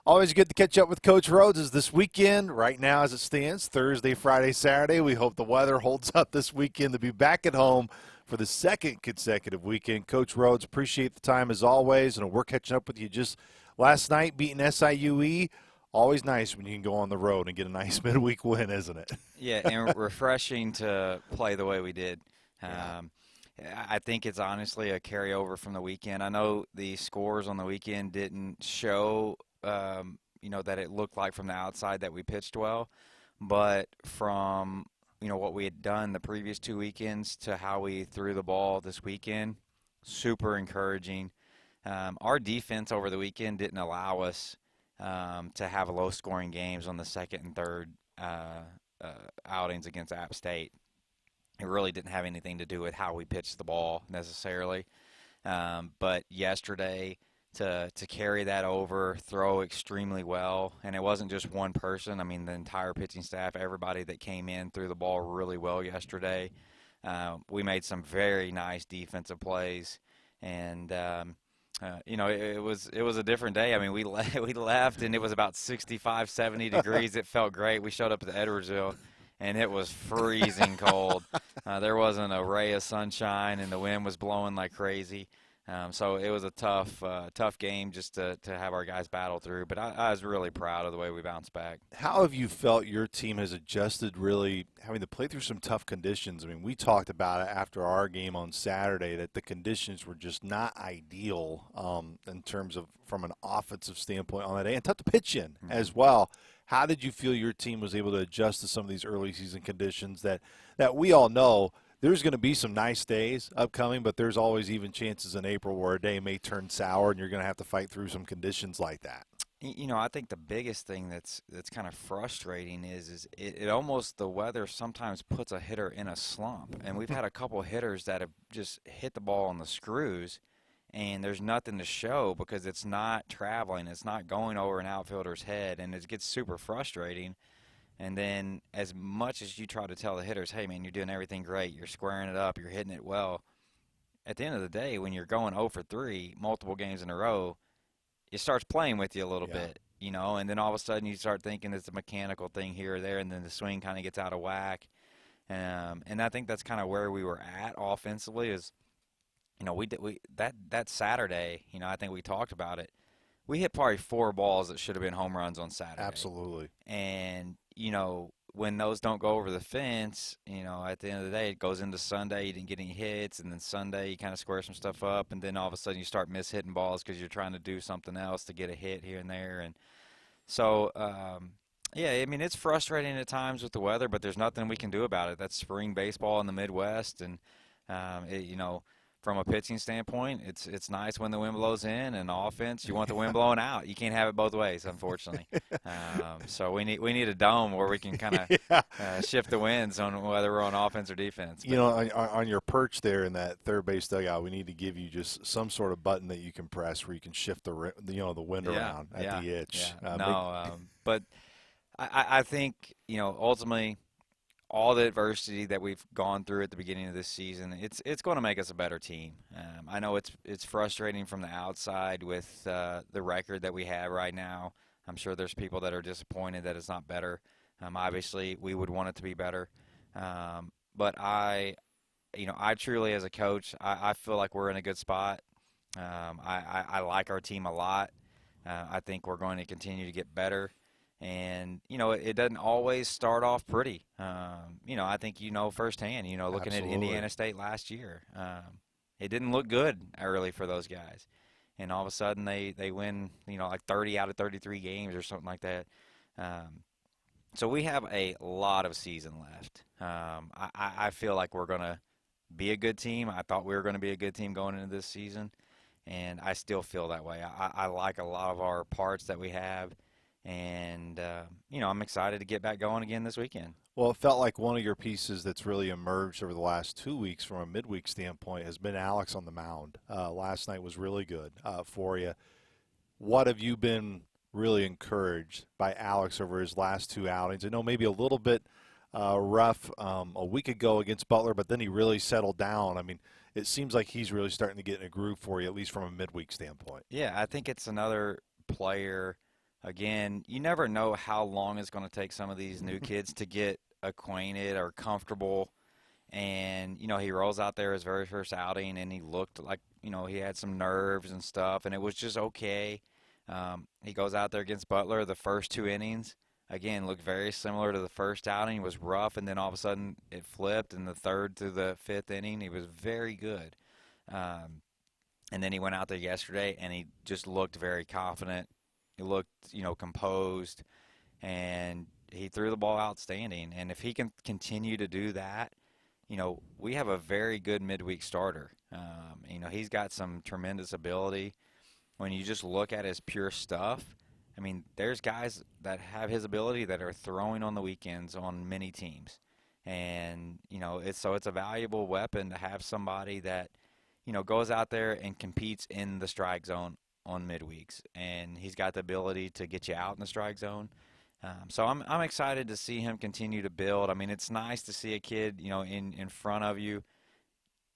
Always good to catch up with Coach Rhodes. Is this weekend, right now as it stands, Thursday, Friday, Saturday. We hope the weather holds up this weekend to be back at home for the second consecutive weekend. Coach Rhodes, appreciate the time as always, and we're catching up with you just last night, beating SIUE. Always nice when you can go on the road and get a nice midweek win, isn't it? Yeah, and refreshing to play the way we did. Yeah. I think it's honestly a carryover from the weekend. I know the scores on the weekend didn't show, that it looked like from the outside that we pitched well, but from, what we had done the previous 2 weekends to how we threw the ball this weekend, super encouraging. Our defense over the weekend didn't allow us to have low-scoring games on the second and third outings against App State. It really didn't have anything to do with how we pitched the ball necessarily. But yesterday, to carry that over, throw extremely well, and it wasn't just one person. I mean, the entire pitching staff, everybody that came in threw the ball really well yesterday. We made some very nice defensive plays, and it was a different day. I mean, we left, and it was about 65, 70 degrees. It felt great. We showed up at Edwardsville, and it was freezing cold. There wasn't a ray of sunshine, and the wind was blowing like crazy. So it was a tough game just to have our guys battle through. But I was really proud of the way we bounced back. How have you felt your team has adjusted, really having to play through some tough conditions? I mean, we talked about it after our game on Saturday that the conditions were just not ideal in terms of from an offensive standpoint on that day, and tough to pitch in as well. How did you feel your team was able to adjust to some of these early season conditions that we all know there's going to be some nice days upcoming, but there's always even chances in April where a day may turn sour and you're going to have to fight through some conditions like that? I think the biggest thing that's kind of frustrating is it almost, the weather sometimes puts a hitter in a slump. And we've had a couple hitters that have just hit the ball on the screws, and there's nothing to show because it's not traveling. It's not going over an outfielder's head, and it gets super frustrating. And then as much as you try to tell the hitters, hey, man, you're doing everything great, you're squaring it up, you're hitting it well, at the end of the day, when you're going 0 for 3 multiple games in a row, it starts playing with you a little bit, and then all of a sudden you start thinking it's a mechanical thing here or there, and then the swing kind of gets out of whack. And I think that's kind of where we were at offensively is, that Saturday, I think we talked about it. We hit probably 4 balls that should have been home runs on Saturday. Absolutely. And, when those don't go over the fence, at the end of the day, it goes into Sunday, you didn't get any hits, and then Sunday you kind of square some stuff up, and then all of a sudden you start mishitting balls because you're trying to do something else to get a hit here and there. And so, I mean, it's frustrating at times with the weather, but there's nothing we can do about it. That's spring baseball in the Midwest, and, from a pitching standpoint, it's nice when the wind blows in, and offense, you want the wind blowing out. You can't have it both ways, unfortunately. So we need a dome where we can kind of shift the winds on whether we're on offense or defense. But, on your perch there in that third base dugout, we need to give you just some sort of button that you can press where you can shift the wind around at the itch. But I think ultimately, all the adversity that we've gone through at the beginning of this season, it's going to make us a better team. I know it's frustrating from the outside with the record that we have right now. I'm sure there's people that are disappointed that it's not better. Obviously, we would want it to be better. But I truly, as a coach, I feel like we're in a good spot. I like our team a lot. I think we're going to continue to get better. And, it doesn't always start off pretty. I think firsthand, looking Absolutely. at Indiana State last year, it didn't look good early for those guys. And all of a sudden they win, like 30 out of 33 games or something like that. So we have a lot of season left. I feel like we're going to be a good team. I thought we were going to be a good team going into this season, and I still feel that way. I like a lot of our parts that we have. And, I'm excited to get back going again this weekend. Well, it felt like one of your pieces that's really emerged over the last 2 weeks from a midweek standpoint has been Alex on the mound. Last night was really good for you. What have you been really encouraged by Alex over his last 2 outings? I know maybe a little bit rough a week ago against Butler, but then he really settled down. I mean, it seems like he's really starting to get in a groove for you, at least from a midweek standpoint. Yeah, I think it's another player again, you never know how long it's going to take some of these new kids to get acquainted or comfortable. And, he rolls out there his very first outing, and he looked like, he had some nerves and stuff, and it was just okay. He goes out there against Butler the first 2 innings. Again, looked very similar to the first outing. It was rough, and then all of a sudden it flipped in the third to the fifth inning. He was very good. Um, and then he went out there yesterday, and he just looked very confident. He looked, composed, and he threw the ball outstanding. And if he can continue to do that, we have a very good midweek starter. He's got some tremendous ability. When you just look at his pure stuff, I mean, there's guys that have his ability that are throwing on the weekends on many teams. And, it's a valuable weapon to have somebody that, goes out there and competes in the strike zone on midweeks. And he's got the ability to get you out in the strike zone. So I'm excited to see him continue to build. I mean, it's nice to see a kid, in front of you,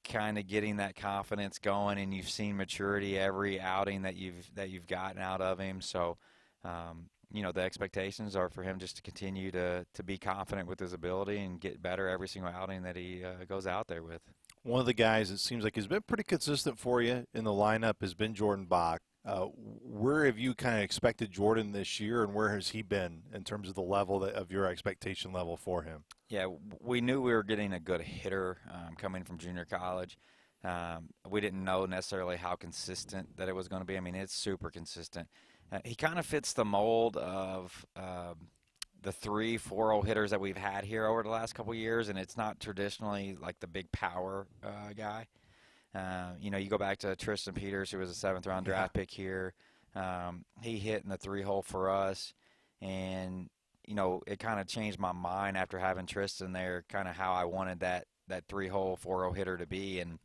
kind of getting that confidence going, and you've seen maturity every outing that you've gotten out of him. So, the expectations are for him just to continue to be confident with his ability and get better every single outing that he goes out there with. One of the guys it seems like has been pretty consistent for you in the lineup has been Jordan Bach. Where have you kind of expected Jordan this year, and where has he been in terms of the level of your expectation level for him? Yeah, we knew we were getting a good hitter coming from junior college. We didn't know necessarily how consistent that it was going to be. I mean, it's super consistent. He kind of fits the mold of the 3-4-0 hitters that we've had here over the last couple of years, and it's not traditionally like the big power guy. You go back to Tristan Peters, who was a 7th-round draft pick here. He hit in the 3-hole for us, and it kind of changed my mind after having Tristan there, kind of how I wanted that 3-hole, 4-0 hitter to be. And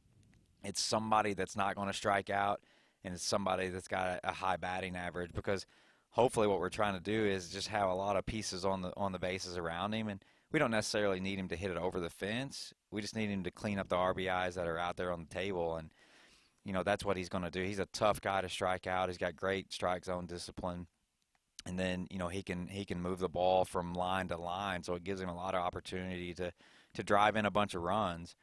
it's somebody that's not going to strike out, and it's somebody that's got a high batting average, because hopefully what we're trying to do is just have a lot of pieces on the bases around him. And we don't necessarily need him to hit it over the fence. We just need him to clean up the RBIs that are out there on the table. And, that's what he's going to do. He's a tough guy to strike out. He's got great strike zone discipline. And then, he can move the ball from line to line, so it gives him a lot of opportunity to drive in a bunch of runs.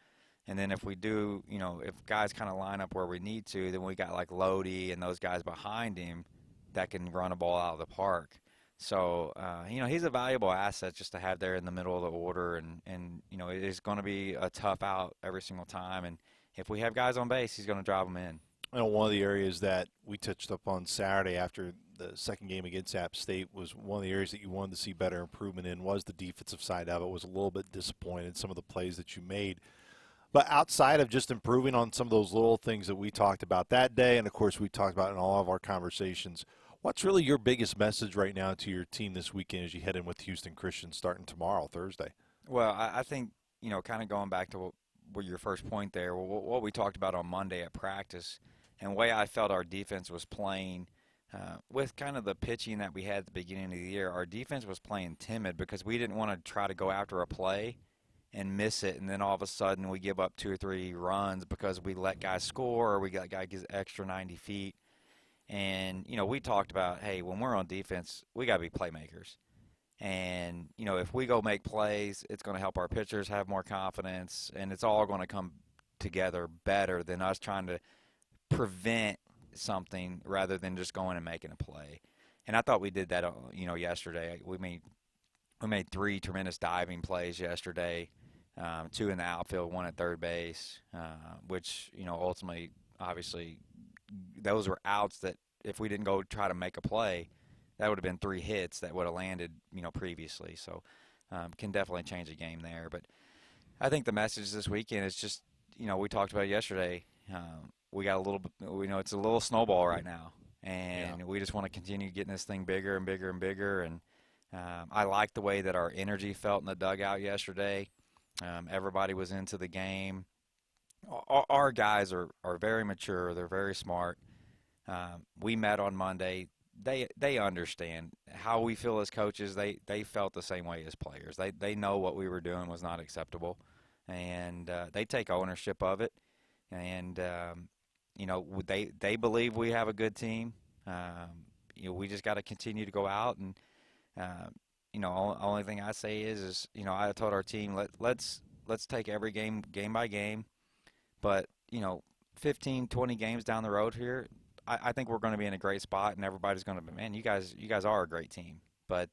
And then if we do, if guys kind of line up where we need to, then we got like Lodi and those guys behind him that can run a ball out of the park. So, he's a valuable asset just to have there in the middle of the order. And it is going to be a tough out every single time. And if we have guys on base, he's going to drive them in. I know one of the areas that we touched up on Saturday after the second game against App State was one of the areas that you wanted to see better improvement in was the defensive side of it. Was a little bit disappointed some of the plays that you made. But outside of just improving on some of those little things that we talked about that day, and of course we talked about in all of our conversations, what's really your biggest message right now to your team this weekend as you head in with Houston Christian starting tomorrow, Thursday? Well, I think, kind of going back to what your first point there, what we talked about on Monday at practice, and the way I felt our defense was playing with kind of the pitching that we had at the beginning of the year, our defense was playing timid because we didn't want to try to go after a play and miss it, and then all of a sudden we give up 2 or 3 runs because we let guys score or we got guys get extra 90 feet. And, we talked about, hey, when we're on defense, we got to be playmakers. And, if we go make plays, it's going to help our pitchers have more confidence, and it's all going to come together better than us trying to prevent something rather than just going and making a play. And I thought we did that, yesterday. We made 3 tremendous diving plays yesterday, 2 in the outfield, 1 at third base, which, ultimately, obviously, those were outs that if we didn't go try to make a play, that would have been 3 hits that would have landed, previously. So can definitely change the game there. But I think the message this weekend is just, we talked about it yesterday. We got a little, it's a little snowball right now. And we just want to continue getting this thing bigger and bigger and bigger. And I like the way that our energy felt in the dugout yesterday. Everybody was into the game. Our guys are very mature. They're very smart. We met on Monday. They understand how we feel as coaches. They felt the same way as players. They know what we were doing was not acceptable, and they take ownership of it. And they believe we have a good team. we just got to continue to go out and only thing I say is I told our team let's take every game by game, but 15, 20 games down the road here, I think we're going to be in a great spot, and everybody's going to be, man, you guys are a great team, but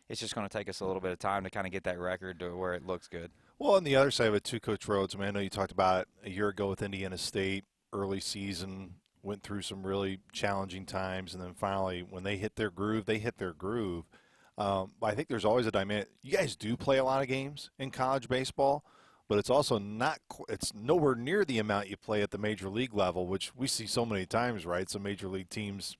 it's just going to take us a little bit of time to kind of get that record to where it looks good. Well, on the other side of it too, Coach Rhodes, I mean, I know you talked about it a year ago with Indiana State, early season, went through some really challenging times, and then finally when they hit their groove, they hit their groove. I think there's always a dynamic. You guys do play a lot of games in college baseball, but it's also it's nowhere near the amount you play at the major league level, which we see so many times, right? Some major league teams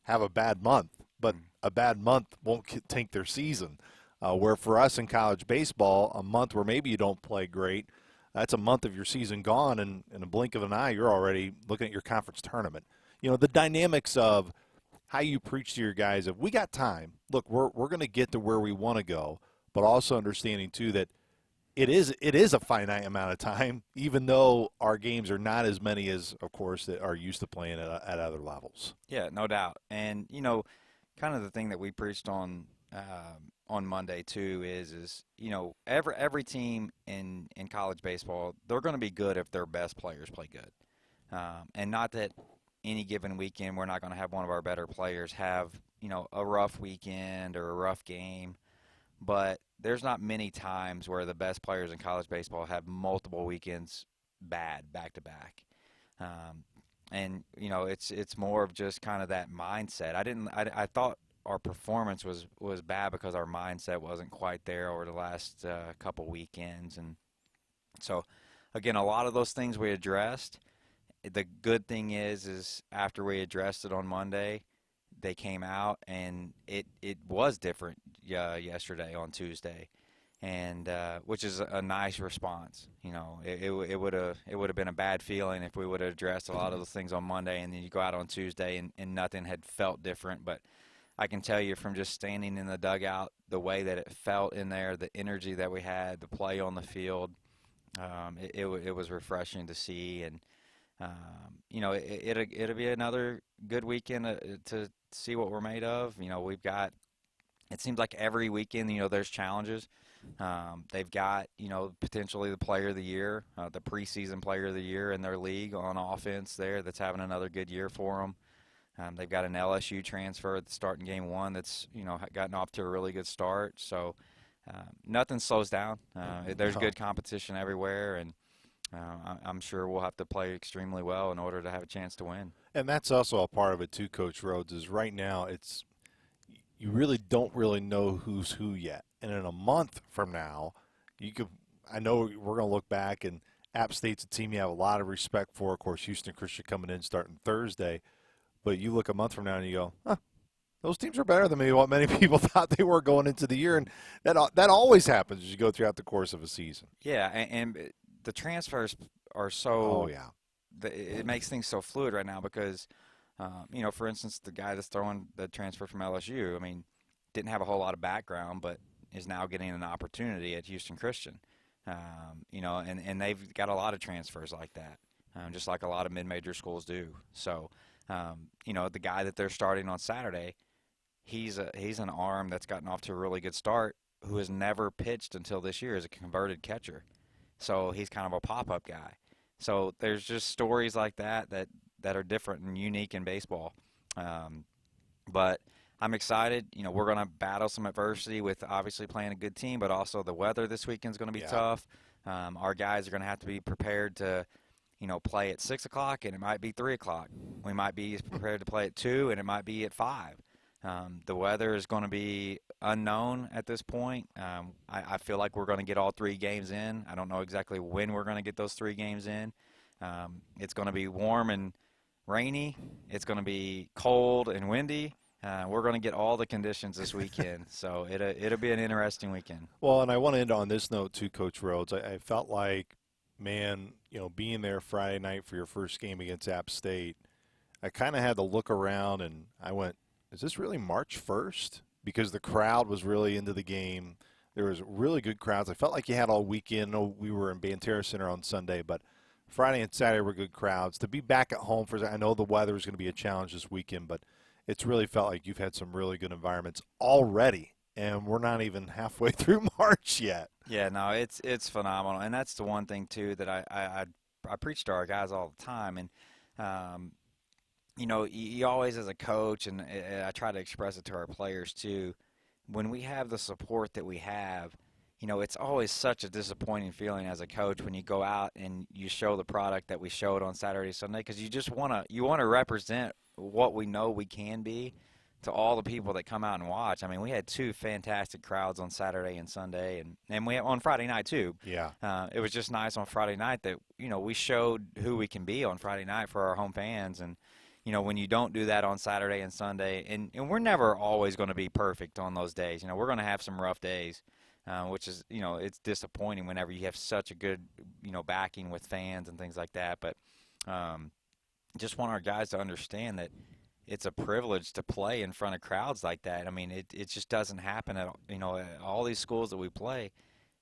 have a bad month, but a bad month won't tank their season. Where for us in college baseball, a month where maybe you don't play great, that's a month of your season gone, and in a blink of an eye, you're already looking at your conference tournament. The dynamics of how you preach to your guys of, we got time. Look, we're going to get to where we want to go, but also understanding, too, that it is a finite amount of time, even though our games are not as many as, of course, that are used to playing at other levels. Yeah, no doubt. And, kind of the thing that we preached on Monday too is every team in college baseball, they're going to be good if their best players play good, and not that any given weekend we're not going to have one of our better players have a rough weekend or a rough game, but there's not many times where the best players in college baseball have multiple weekends bad back to back. And it's more of just kind of that mindset. I thought our performance was bad because our mindset wasn't quite there over the last couple weekends. And so, again, a lot of those things we addressed. The good thing is after we addressed it on Monday, they came out and it was different yesterday on Tuesday, and which is a nice response. It would have been a bad feeling if we would have addressed a lot of those things on Monday and then you go out on Tuesday and nothing had felt different. But I can tell you from just standing in the dugout, the way that it felt in there, the energy that we had, the play on the field, it was refreshing to see. And it'll be another good weekend to see what we're made of. We've got, it seems like every weekend, there's challenges. They've got, potentially the player of the year, the preseason player of the year in their league on offense there that's having another good year for them. They've got an LSU transfer that's starting game one that's, gotten off to a really good start. So nothing slows down. There's good competition everywhere, and I'm sure we'll have to play extremely well in order to have a chance to win. And that's also a part of it too, Coach Rhodes, is right now you really don't really know who's who yet. And in a month from now, I know we're going to look back, and App State's a team you have a lot of respect for. Of course, Houston Christian coming in starting Thursday. But you look a month from now and you go, those teams are better than maybe what many people thought they were going into the year. And that always happens as you go throughout the course of a season. Yeah, and the transfers are so it makes things so fluid right now because, for instance, the guy that's throwing the transfer from LSU, didn't have a whole lot of background, but is now getting an opportunity at Houston Christian. And they've got a lot of transfers like that, just like a lot of mid-major schools do. So, the guy that they're starting on Saturday, he's an arm that's gotten off to a really good start who has never pitched until this year as a converted catcher. So he's kind of a pop-up guy. So there's just stories like that are different and unique in baseball. But I'm excited. We're going to battle some adversity with obviously playing a good team, but also the weather this weekend is going to be tough. Our guys are going to have to be prepared to play at 6 o'clock, and it might be 3 o'clock. We might be prepared to play at 2, and it might be at 5. The weather is going to be unknown at this point. I feel like we're going to get all 3 games in. I don't know exactly when we're going to get those 3 games in. It's going to be warm and rainy. It's going to be cold and windy. We're going to get all the conditions this weekend, so it'll be an interesting weekend. Well, and I want to end on this note too, Coach Rhodes. I felt like, man, being there Friday night for your first game against App State, I kind of had to look around and I went, is this really March 1st? Because the crowd was really into the game. There was really good crowds. I felt like you had all weekend. I know we were in Banterra Center on Sunday, but Friday and Saturday were good crowds. To be back at home I know the weather is going to be a challenge this weekend, but it's really felt like you've had some really good environments already, and we're not even halfway through March yet. Yeah, no, it's phenomenal, and that's the one thing too that I preach to our guys all the time, and um, you always as a coach, and I try to express it to our players too. When we have the support that we have, it's always such a disappointing feeling as a coach when you go out and you show the product that we showed on Saturday, Sunday, because you want to represent what we know we can be to all the people that come out and watch. I mean, we had two fantastic crowds on Saturday and Sunday, and we on Friday night too. Yeah. It was just nice on Friday night that we showed who we can be on Friday night for our home fans, and when you don't do that on Saturday and Sunday, and we're never always going to be perfect on those days. We're going to have some rough days, which is it's disappointing whenever you have such a good backing with fans and things like that. But just want our guys to understand that it's a privilege to play in front of crowds like that. I mean, it just doesn't happen at all these schools that we play.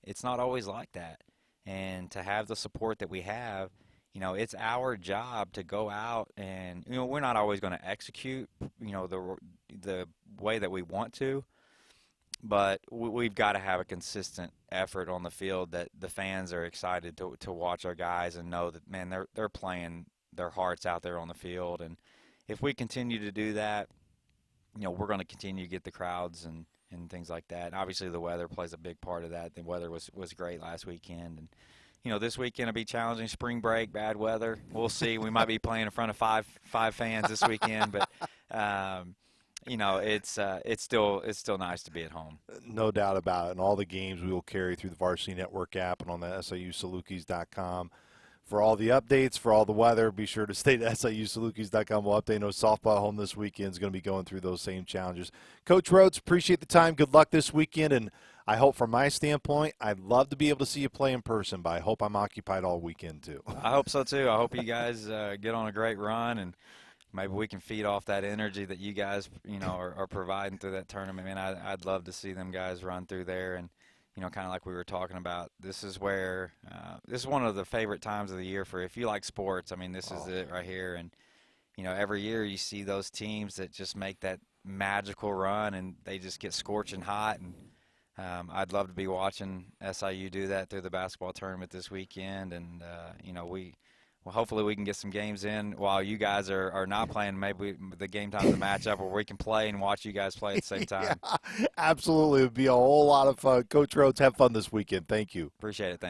It's not always like that, and to have the support that we have, it's our job to go out and we're not always going to execute the way that we want to, but we've got to have a consistent effort on the field that the fans are excited to watch our guys and know that, man, they're playing their hearts out there on the field. And if we continue to do that, we're going to continue to get the crowds and things like that. And obviously the weather plays a big part of that. The weather was great last weekend, and this weekend will be challenging. Spring break, bad weather. We'll see. We might be playing in front of five fans this weekend, but it's still nice to be at home. No doubt about it. And all the games we will carry through the Varsity Network app and on the SIUSalukis.com. For all the updates, for all the weather, be sure to stay at SIUSalukis.com. We'll update. Softball home this weekend is going to be going through those same challenges. Coach Rhodes, appreciate the time. Good luck this weekend. And I hope from my standpoint, I'd love to be able to see you play in person, but I hope I'm occupied all weekend too. I hope so too. I hope you guys get on a great run, and maybe we can feed off that energy that you guys are providing through that tournament. Man, I'd love to see them guys run through there, and kind of like we were talking about, this is where this is one of the favorite times of the year for, if you like sports. I mean, this is it right here. And every year you see those teams that just make that magical run and they just get scorching hot. And I'd love to be watching SIU do that through the basketball tournament this weekend. And hopefully we can get some games in while you guys are not playing. Maybe the game time of the matchup where we can play and watch you guys play at the same time. Yeah, absolutely. It would be a whole lot of fun. Coach Rhodes, have fun this weekend. Thank you. Appreciate it. Thanks.